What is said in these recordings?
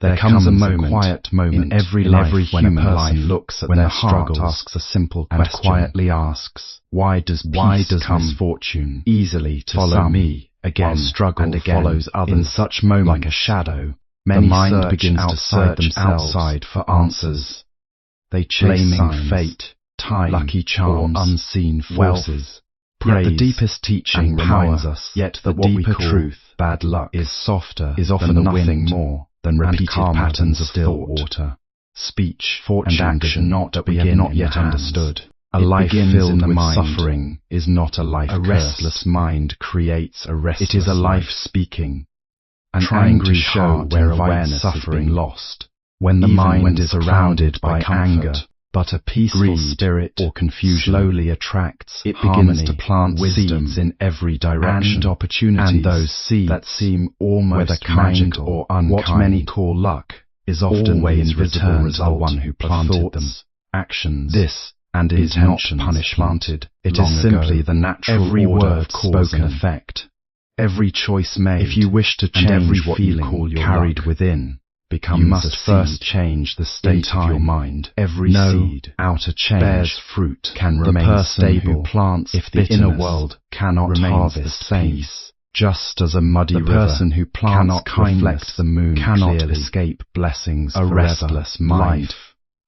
There comes a quiet moment in every human life looks at their struggles, asks a simple question, and quietly asks, why does misfortune easily to follow me again, struggle and again follows others? In such moments, like a shadow, the mind begins to search outside for answers. They chase fate, time, lucky charms, or unseen forces. Yet the deepest teaching reminds us that what we call truth, bad luck, is often nothing more than repeated patterns of thought, water, speech, fortune, and action that we have not yet understood. A life filled with suffering is not a life. A restless mind creates a restless. It is a life speaking, an angry show where awareness is being lost. When the mind is surrounded by anger, but a peaceful spirit or confusion slowly attracts, it begins to plant seeds in every direction and opportunities, and those seeds that seem almost magical or unkind. What many call luck is often the invisible result of one who planted them. Actions, this and is not planted. It is simply the natural order of cause and effect. Every choice made, if you wish to change every feeling carried within, you must first change the state of your mind. Every seed outer change bears fruit, can remain stable, plants if the inner world cannot harvest peace. Just as a muddy river, the person who plants kindness the moon cannot escape blessings. A restless mind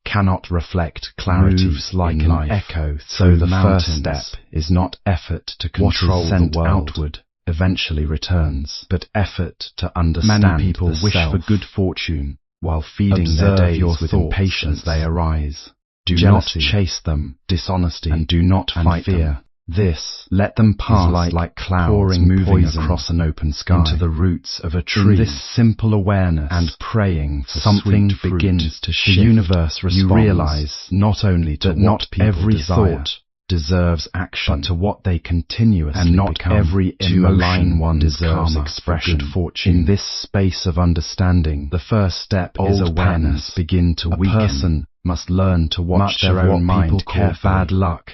cannot reflect clarity, moves like an echo. So the first step is not effort to control the world outward, eventually returns, but effort to understand. Many people wish for good fortune while feeding their days with impatience as they arise. Do not chase them, dishonesty, and do not fight fear. This, let them pass like clouds pouring moving across an open sky into the roots of a tree. In this simple awareness and praying for something begins to shift. The universe responds. You realize not only that not every thought deserves action, but to what they continuously and not become. Every emotion one deserves expression. Good fortune. In this space of understanding, the first step is awareness begin to weaken. A person must learn to watch their own mind carefully. Bad luck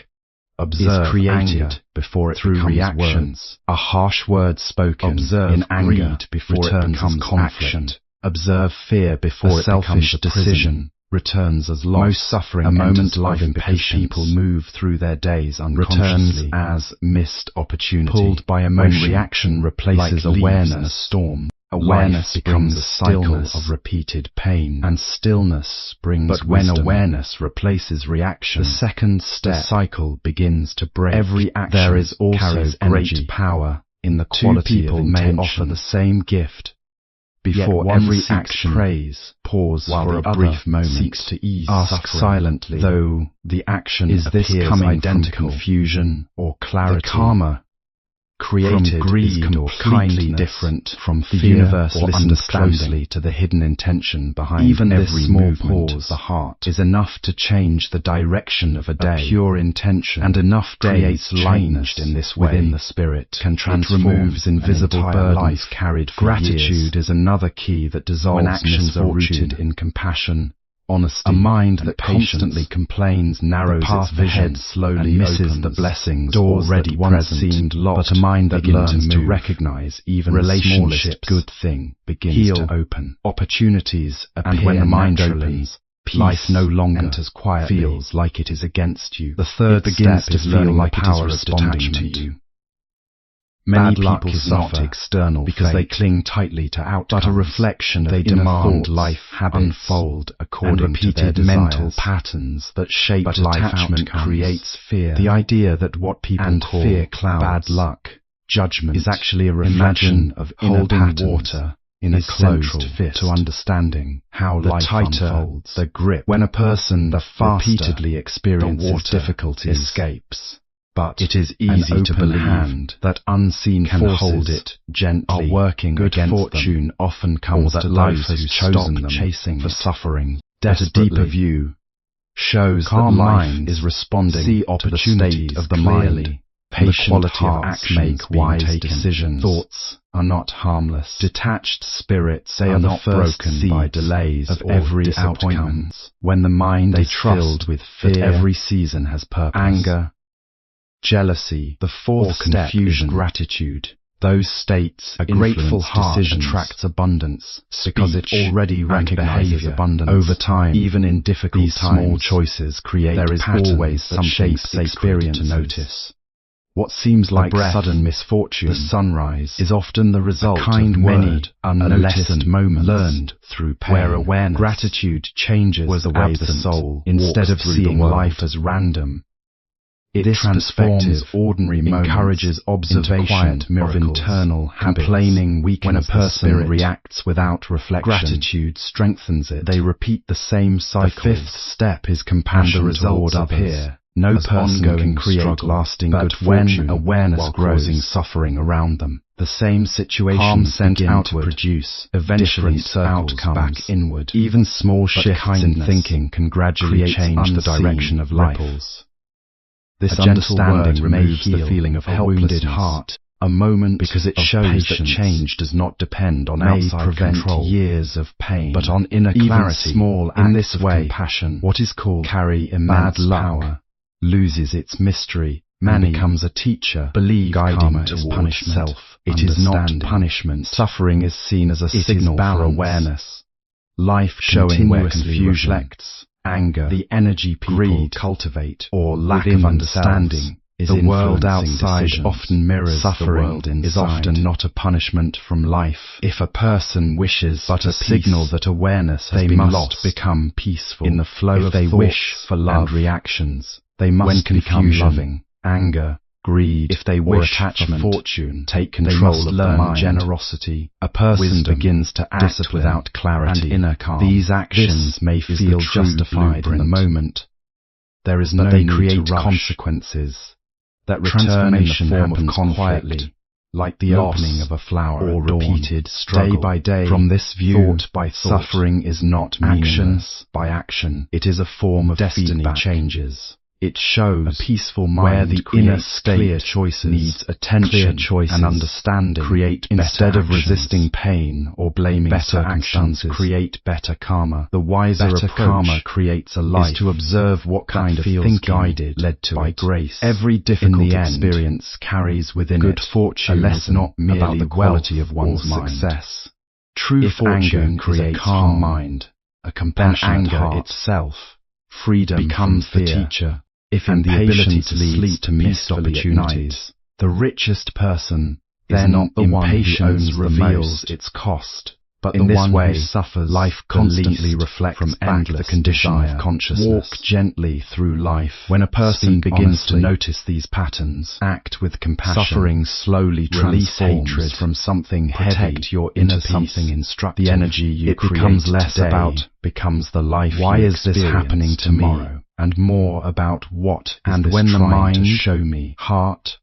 is created before it through reactions. A harsh word spoken in anger before it becomes conflict. Observe fear before it becomes a decision. Returns as loss. Most suffering a moment of impatience. People move through their days unconsciously as missed opportunity. Pulled by emotion, when reaction replaces like awareness in a storm. Awareness becomes a cycle of repeated pain, and stillness brings wisdom. But when awareness replaces reaction, the second step, the cycle begins to break. Every action there is also great power in the quality of intention. Two people may offer the same gift. Before every action praise, pause while for a brief moment, seeks to ease ask silently, though the action is this coming identical from confusion or clarity. The karma created from greed is completely different from fear. The universe listens closely to the hidden intention behind even every small pause. The heart is enough to change the direction of a day. A pure intention and enough creates changed in this way within the spirit can transform. It removes invisible burdens carried for gratitude years. Is another key that dissolves when actions are rooted in compassion. Honesty. A mind that constantly complains narrows its vision slowly and misses the blessings already once seemed lost. But a mind that learns to recognize even relationships good thing begins to open. Opportunities appear, and when the mind opens, life no longer enters quietly, feels like it is against you. The third begins to feel like power is responding to you. Many people suffer external because they cling tightly to outcomes, but a reflection they demand life unfold according to their mental patterns that shape life. Attachment creates fear. The idea that what people call fear clouds bad luck, judgment, is actually a reflection of holding water in a closed fist. To understanding how life unfolds, the grip when a person repeatedly experiences difficulties escapes. But it is easy to believe that unseen can hold it gently. Working good fortune often comes to life has chosen them chasing for suffering. That a deeper view shows that life is responding to the state of the mind. Patient hearts make wise decisions. Thoughts are not harmless. Detached spirits are not broken by delays of every disappointment. When the mind is filled with fear, every season has purpose. Anger, jealousy, the fourth step is gratitude. Those states, a grateful heart attracts abundance, because it already recognizes abundance. Over time, even in difficult times, small choices create there is always something sacred to notice. What seems like sudden misfortune, the sunrise, is often the result of many unnoticed moments learned through pain, where awareness, gratitude changes the way the soul, instead of seeing life as random. This transforms ordinary moments, encourages observation of internal habits. Complaining weakens when a person reacts without reflection. Gratitude strengthens it. They repeat the same cycle. The fifth step is compassion. And the results appear. No person can create lasting good fortune when awareness grows in suffering around them. The same situations sent out to produce eventually outcomes back inward. Even small shifts in thinking can gradually change the direction of life. This understanding removes the feeling of helplessness, heart, a moment because it shows that change does not depend on outside control, years of pain, but on inner clarity. Small in this way, compassion, what is called carry immense power, loses its mystery. Man becomes a teacher, believe guiding towards punishment. It is not punishment. Suffering is seen as a signal for awareness. Life showing where confusion reflects anger, the energy people cultivate, or lack of understanding, is the world outside often mirrors suffering. The world inside is often not a punishment from life. If a person wishes but a signal that awareness has been lost, become peaceful in the flow of they wish for love and reactions. They must become loving, anger, greed. If they wish for fortune, take control of the mind. Generosity. A person begins to act without clarity and inner calm. These actions may feel justified in the moment. There is no need to rush. They create consequences. That transformation happens quietly, like the opening of a flower or repeated struggle. Day by day, from this view, thought by thought, suffering is not meaningless by action. It is a form of destiny changes. It shows a peaceful mind where the inner clear choices needs attention and understanding. Create instead of resisting pain or blaming better actions, create better karma. The wiser approach karma creates a life is to observe what kind of thinking guided led to by grace. Every difficult experience carries within good fortune, a lesson not merely about the quality of one's success. True fortune creates a calm mind, a compassionate heart itself. Freedom becomes the teacher. If impatience leads to missed opportunities, the richest person then not the one who owns reveals its cost, but in this way suffers. Life constantly reflects from endless the condition of consciousness. Walk gently through life. When a person begins to notice these patterns, act with compassion. Suffering slowly release hatred from something heavy your inner something instructive. The energy you create becomes less today, about becomes the life. Why is this happening tomorrow? And more about what is and when the mind to show me heart.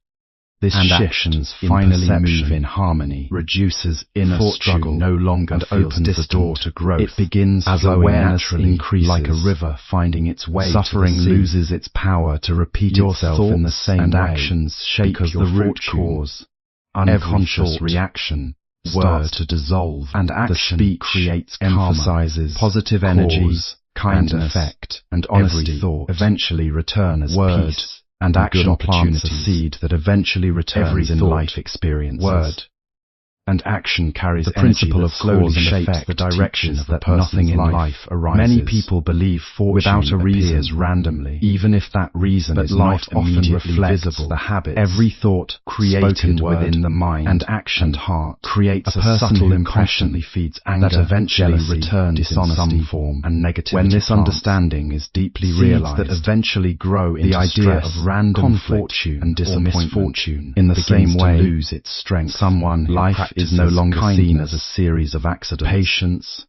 This and actions finally move in harmony, reduces inner struggle, no longer and opens the door to growth. It begins as awareness increases, like a river finding its way. Suffering loses its power to repeat itself in the same and way. Actions shape because your the root cause. Unconscious reaction, word to dissolve, and action the speak creates emphasizes positive energies, kindness, effect, and honesty. Every thought eventually return as words. Peace. And action plants a seed that eventually returns in life experiences. Word and action carries the principle of cause and effect, the direction of that nothing in life arises. Many people believe fortune without a reason randomly, even if that reason is not immediately visible. The habit, every thought created within the mind and action and heart creates a subtle impression feeds anger that eventually returns in some form and negativity. When this understanding is deeply realized, that eventually grow into the idea of random fortune and misfortune in the same way lose its strength. Someone life is no longer seen as a series of accidents. Patience,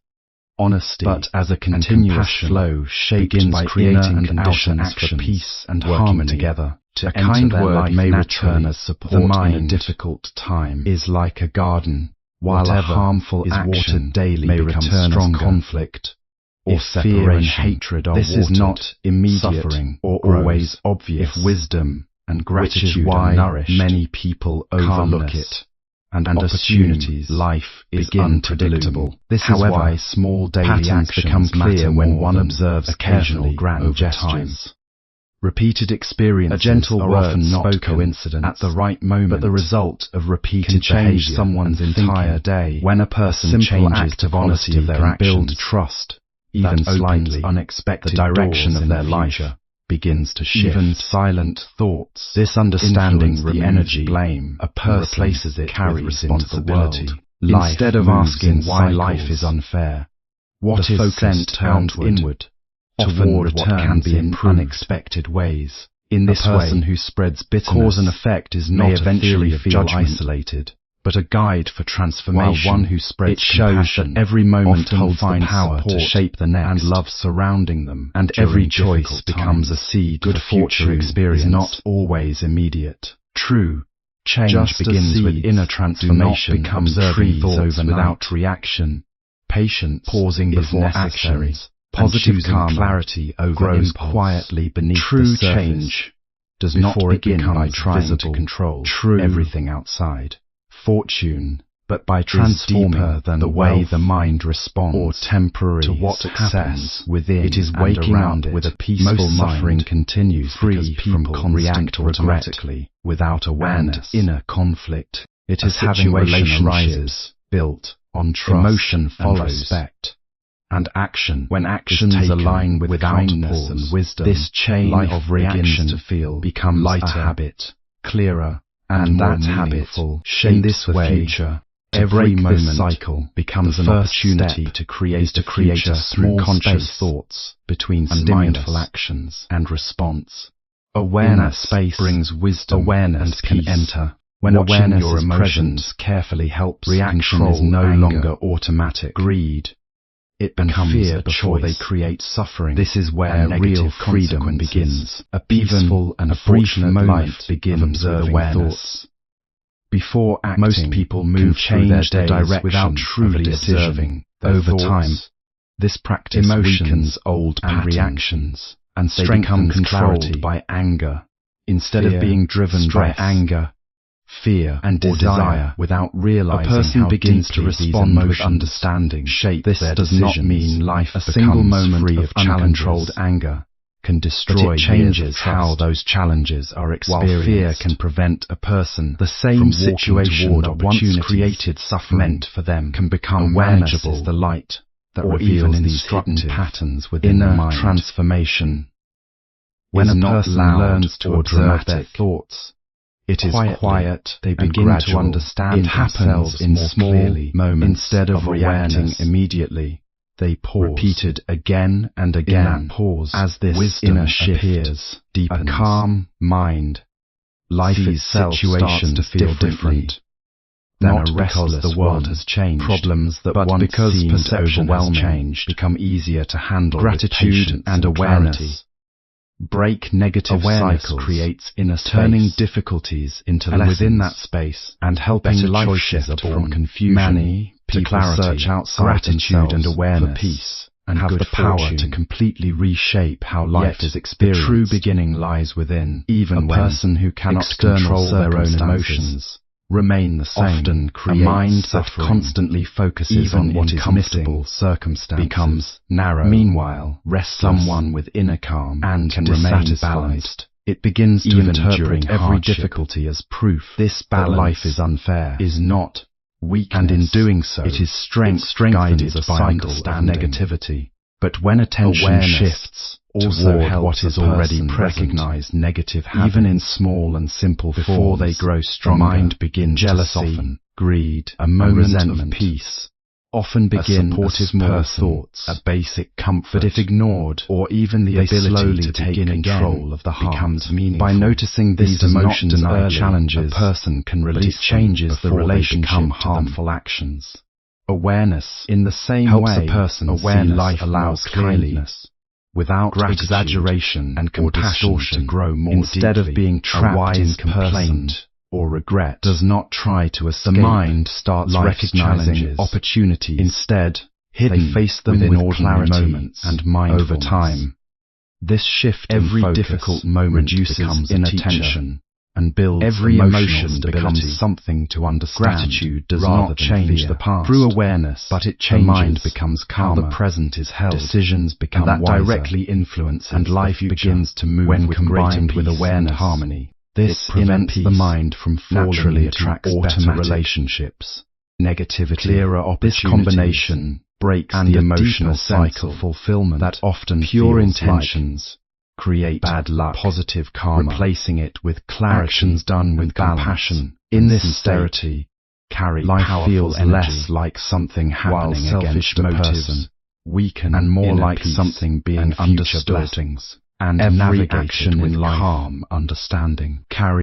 honesty, but as a continuous flow shaped by creating conditions for peace and harmony together. To a kind word may return as support the mind in a difficult time is like a garden, while a harmful is watered daily may return as conflict or fear and hatred are this watered. Is not immediate suffering or always obvious. If wisdom and gratitude are nourished, many people overlook it. And opportunities life is unpredictable. This is why small daily actions become clear when one observes occasional grand gestures. Repeated experiences, a gentle are word often not spoken coincidence at the right moment, but the result of repeated can change behavior someone's and entire thinking. day. When a person simple changes act the of honesty honesty of their can actions, build trust, even that opens slightly, unexpected the direction doors of in their the life future. begins to shift. Even silent thoughts, This understanding influence the removes energy blame a person replaces it carries with into the responsibility. world. Life Instead of moves asking in why cycles. life is unfair, What the is focus sent turns outward, inward, often toward what can returns be in improved. unexpected ways. In A this person way, who spreads bitterness cause and effect is may not eventually a theory of feel judgment, isolated, but a guide for transformation. while one who spreads it shows compassion that every moment often holds the finds power to support shape the next, and love surrounding them, and during every choice difficult becomes times. a seed. Good Good future fortune experience is not always immediate. True change Just as begins with seeds inner do transformation. not become Observing trees thoughts overnight. without reaction, Patience pausing is before necessary. actions, Positive and choosing karma clarity over grows impulse. quietly beneath True the surface. change does not before it begin by becomes trying visible. to control True everything outside, fortune, but by deeper transforming than the way wealth the mind responds or temporary to what success happens within. It is and waking around up it. with a peaceful Most mind, suffering continues free because from people constant react regret automatically without awareness. and Inner conflict. It A is having situation relationships arises, built on trust, emotion and follows, respect, and action. When actions is taken align with kindness kindness and and wisdom, this chain life of reaction begins to feel becomes lighter, a habit, clearer, and and more that habit meaningful. shapes In this the way, future. to Every break moment this cycle becomes the an first opportunity step to create a future small through conscious space thoughts between and mindful stimulus actions and response. Awareness space brings wisdom awareness and can peace. enter. When Watching awareness your is emotions present, carefully helps reaction control is no anger, longer automatic. greed, It and becomes fear a before they choice. create suffering. This is where and real negative freedom consequences. begins. A peaceful and a brief fortunate moment life begins of with observing awareness. thoughts. Before acting, Most people can move through their change the days direction without truly of a decision. observing their Over thoughts. time, This practice emotions weakens old and patterns reactions, and they become become controlled clarity. by anger, instead Fear, of being driven stress, by anger, fear, and or desire without realizing A person how begins deeply to these respond with emotions understanding. shape This their does not decisions. mean life a becomes single moment free of of challenges, uncontrolled anger can but destroy it changes changes how how those challenges are While experienced. fear Can prevent a person The same from situation walking toward that once opportunities created suffering meant for them can become Awareness manageable, is the light that or reveals even these hidden instructive. patterns within the Inner mind. transformation When is a not person loud learns to or observe their dramatic. thoughts, It is quiet, they and begin gradual. to understand It happens themselves in more small clearly. moments Instead of of reacting awareness. immediately, they pause, Repeated again and in again. that pause, As this wisdom inner shift appears, deepens. a calm mind, life sees itself situations starts to feel differently different. than Not a because restless the world one. has changed, Problems that but once because seemed perception has overwhelming changed, become easier to handle. Gratitude with patience and awareness. clarity. Break negative Awareness cycles, creates inner turning space, difficulties into and lessons, within that space, and helping better life choices shift are from born. confusion Many to people clarity. search outside Gratitude and themselves awareness for peace and have good the power fortune. to completely reshape how life Yet is experienced. the true beginning lies within. Even a when person who cannot external control their own circumstances emotions remain the same. often A creates mind suffering. that constantly focuses Even on what is uncomfortable missing circumstances becomes narrow. Meanwhile, restless, someone with inner calm and can remain remain balanced. balanced. It begins to Even interpret during every hardship. difficulty as proof This that balance life is unfair, is not weakness, and in doing so, it is strength strengthens guided a by cycle of understanding. negativity. But when attention Awareness shifts also toward helps what is a already person present, recognize negative habits, even in small and simple before forms, they grow the stronger, mind begins jealousy, to soften. Greed, a moment and resentment, of peace, often begin supportive as small person, thoughts, a basic comfort. But if ignored, or even the they ability slowly to take begin control again of the heart becomes meaningful. By noticing This these does not emotions deny early, challenges, a person can but release it changes them the before they relationship become to them. harmful actions. Awareness, in the same helps way, a person awareness see life allows more clearly, kindness, without gratitude exaggeration and or compassion distortion, to grow more instead deeply. of being A trapped wise in complaint person or regret. Does not try to escape. The mind starts life's recognizing challenges. opportunities. Instead, Hidden they face them within with ordinary clarity moments and mindfulness. over time. This shift Every in focus difficult moment reduces becomes a teacher. inattention and builds Every emotion emotion becomes becomes something to understand. Gratitude does rather not than change fear. the past, Through awareness, but it the changes mind becomes how calmer. the present is held. Decisions become and that wiser, directly influences and life the future. begins to move when with combined greater with peace awareness and harmony. This It prevents inner the peace mind from falling naturally into attracts better automatic relationships, negativity. clearer This opportunities, combination breaks and the a emotional deeper sense cycle of fulfillment that often pure feels intentions create bad luck, positive karma, replacing it with clarity. actions done with and balance. compassion In and this sincerity carry life powerful feels energy, less like something while happening selfish against the motives person, weaken and more inner like peace something being and future understood, blessings, and every navigated action with in life calm understanding. Carry